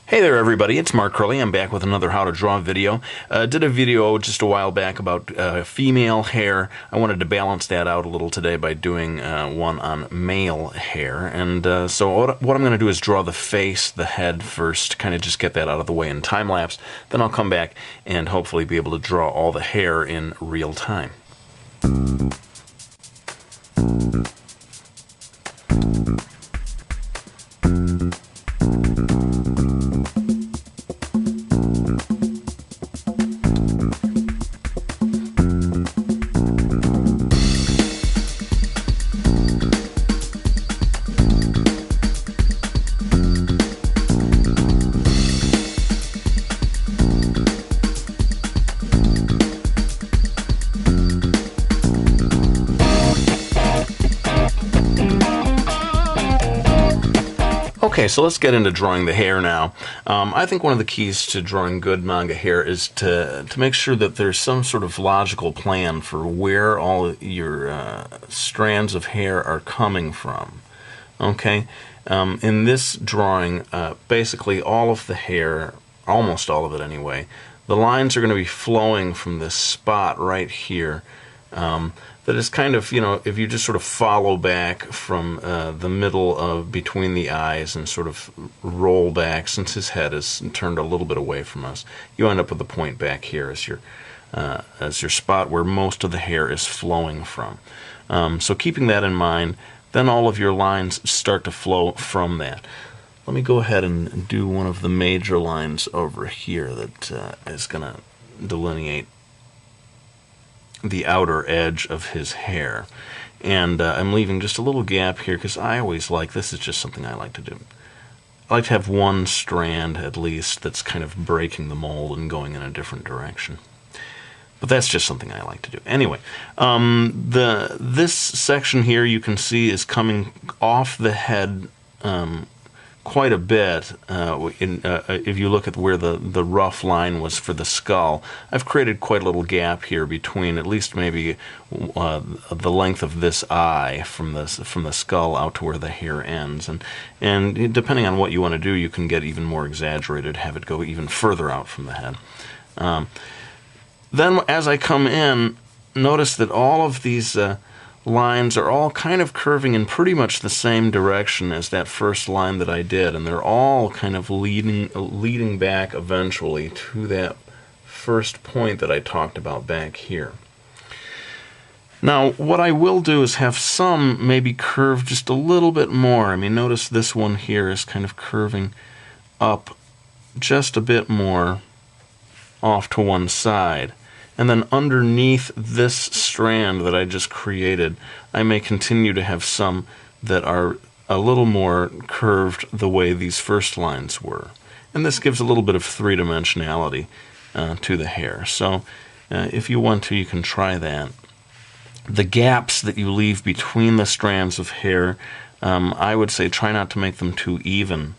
Hey there everybody, it's Mark Curley. I'm back with another how to draw video. Did a video just a while back about female hair. I wanted to balance that out a little today by doing one on male hair. And so what I'm going to do is draw the face, the head first, kind of just get that out of the way in time lapse. Then I'll come back and hopefully be able to draw all the hair in real time. Okay, so let's get into drawing the hair now. I think one of the keys to drawing good manga hair is to make sure that there's some sort of logical plan for where all your strands of hair are coming from. Okay, in this drawing, basically all of the hair, almost all of it anyway, the lines are going to be flowing from this spot right here. That is kind of, if you just sort of follow back from the middle of between the eyes and sort of roll back, since his head is turned a little bit away from us, you end up with the point back here as your spot where most of the hair is flowing from. So keeping that in mind, then all of your lines start to flow from that. Let me go ahead and do one of the major lines over here that is going to delineate the outer edge of his hair. And I'm leaving just a little gap here because I always this is just something I like to do. I like to have one strand at least that's kind of breaking the mold and going in a different direction. But that's just something I like to do. Anyway, this section here you can see is coming off the head quite a bit. If you look at where the rough line was for the skull, I've created quite a little gap here between at least maybe the length of this eye from the skull out to where the hair ends. And depending on what you want to do, you can get even more exaggerated, have it go even further out from the head. Then as I come in, notice that all of these lines are all kind of curving in pretty much the same direction as that first line that I did, and they're all kind of leading back eventually to that first point that I talked about back here. Now, what I will do is have some maybe curve just a little bit more. I mean, notice this one here is kind of curving up just a bit more off to one side. And then underneath this strand that I just created, I may continue to have some that are a little more curved the way these first lines were. And this gives a little bit of three-dimensionality to the hair. So if you want to, you can try that. The gaps that you leave between the strands of hair, I would say try not to make them too even.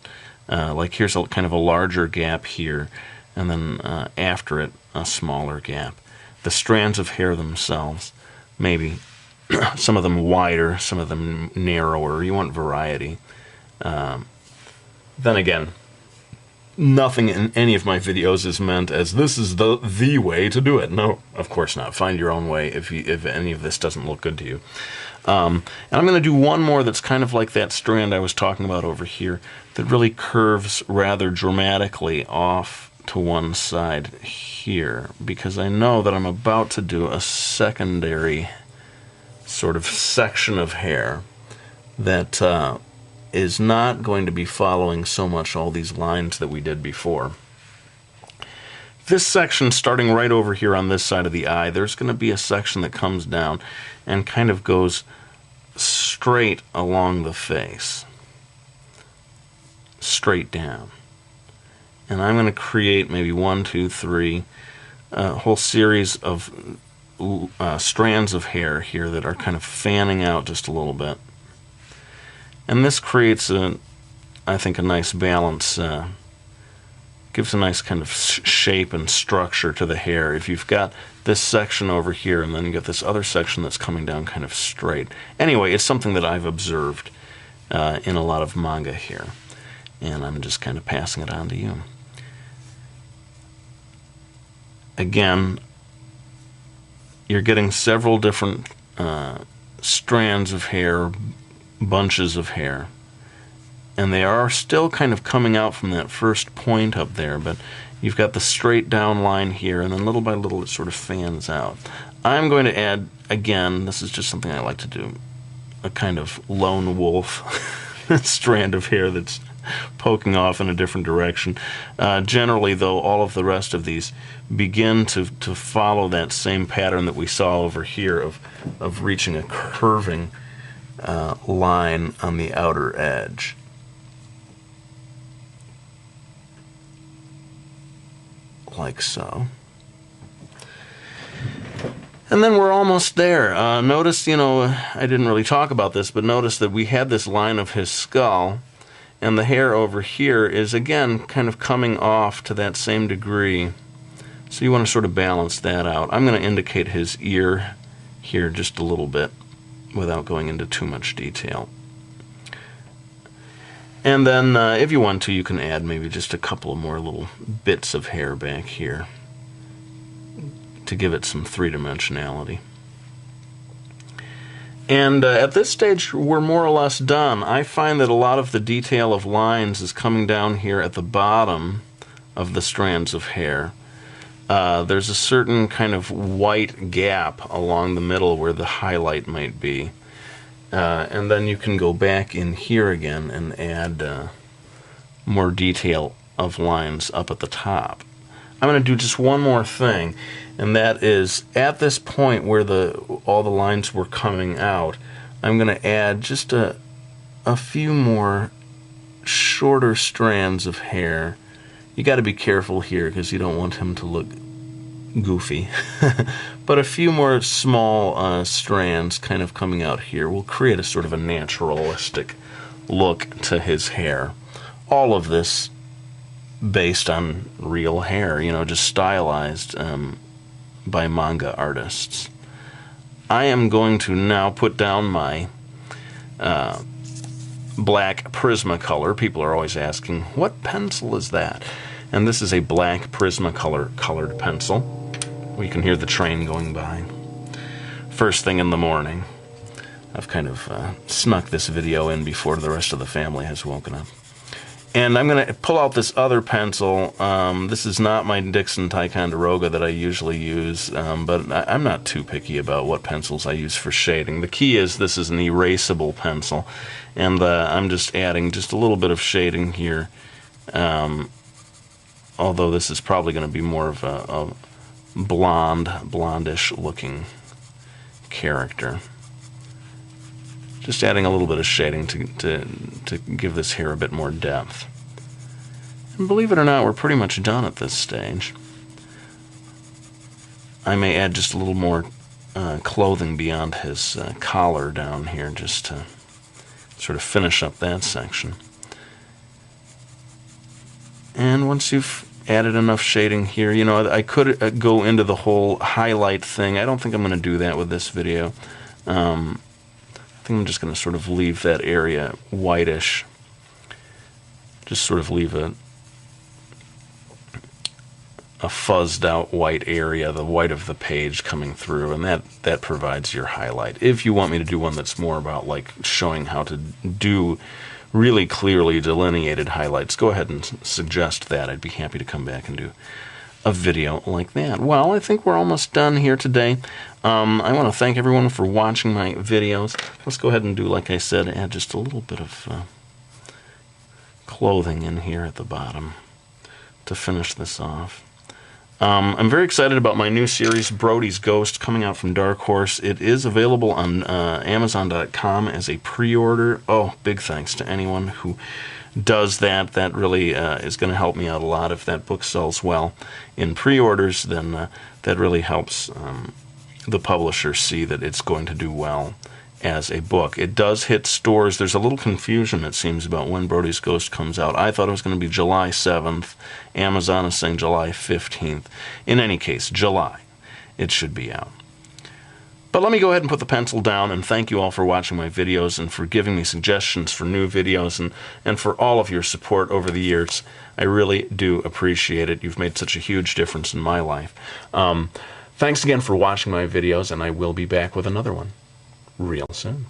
Like here's kind of a larger gap here, and then after it, a smaller gap. The strands of hair themselves, maybe some of them wider, some of them narrower. You want variety. Then again, nothing in any of my videos is meant as this is the way to do it. No, of course not. Find your own way if any of this doesn't look good to you. And I'm going to do one more that's kind of like that strand I was talking about over here that really curves rather dramatically off to one side here, because I know that I'm about to do a secondary sort of section of hair that is not going to be following so much all these lines that we did before. This section, starting right over here on this side of the eye, there's going to be a section that comes down and kind of goes straight along the face, straight down. And I'm going to create maybe 1, 2, 3, a whole series of strands of hair here that are kind of fanning out just a little bit. And this creates, I think, a nice balance, gives a nice kind of shape and structure to the hair. If you've got this section over here and then you got this other section that's coming down kind of straight. Anyway, it's something that I've observed in a lot of manga here. and I'm just kind of passing it on to you. Again, you're getting several different strands of hair, bunches of hair, and they are still kind of coming out from that first point up there, but you've got the straight down line here, and then little by little it sort of fans out. I'm going to add, again, this is just something I like to do, a kind of lone wolf strand of hair that's poking off in a different direction. Generally, though, all of the rest of these begin to follow that same pattern that we saw over here of reaching a curving line on the outer edge. Like so. And then we're almost there. Notice, I didn't really talk about this, but notice that we had this line of his skull, and the hair over here is, again, kind of coming off to that same degree. So you want to sort of balance that out. I'm going to indicate his ear here just a little bit without going into too much detail. And then, if you want to, you can add maybe just a couple of more little bits of hair back here to give it some three-dimensionality. And at this stage, we're more or less done. I find that a lot of the detail of lines is coming down here at the bottom of the strands of hair. There's a certain kind of white gap along the middle where the highlight might be. And then you can go back in here again and add more detail of lines up at the top. I'm going to do just one more thing, and that is at this point where all the lines were coming out, I'm going to add just a few more shorter strands of hair. You got to be careful here because you don't want him to look goofy. But a few more small strands kind of coming out here will create a sort of a naturalistic look to his hair. All of this based on real hair, just stylized by manga artists. I am going to now put down my black Prismacolor. People are always asking, what pencil is that? And this is a black Prismacolor colored pencil. You can hear the train going by. First thing in the morning. I've kind of snuck this video in before the rest of the family has woken up. And I'm going to pull out this other pencil. This is not my Dixon Ticonderoga that I usually use, but I'm not too picky about what pencils I use for shading. The key is this is an erasable pencil, and I'm just adding just a little bit of shading here, although this is probably going to be more of a blondish looking character. Just adding a little bit of shading to give this hair a bit more depth. And believe it or not, we're pretty much done at this stage. I may add just a little more clothing beyond his collar down here just to sort of finish up that section. And once you've added enough shading here, I could go into the whole highlight thing. I don't think I'm going to do that with this video. I think I'm just going to sort of leave that area whitish. Just sort of leave a fuzzed out white area, the white of the page coming through, and that provides your highlight. If you want me to do one that's more about like showing how to do really clearly delineated highlights, go ahead and suggest that. I'd be happy to come back and do a video like that. Well, I think we're almost done here today. I want to thank everyone for watching my videos. Let's go ahead and do, like I said, add just a little bit of clothing in here at the bottom to finish this off. I'm very excited about my new series, Brody's Ghost, coming out from Dark Horse. It is available on Amazon.com as a pre-order. Oh, big thanks to anyone who does that. That really is going to help me out a lot. If that book sells well in pre-orders, then that really helps the publisher see that it's going to do well as a book. It does hit stores. There's a little confusion, it seems, about when Brody's Ghost comes out. I thought it was going to be July 7th. Amazon is saying July 15th. In any case, July. It should be out. But let me go ahead and put the pencil down, and thank you all for watching my videos and for giving me suggestions for new videos and for all of your support over the years. I really do appreciate it. You've made such a huge difference in my life. Thanks again for watching my videos, and I will be back with another one real soon.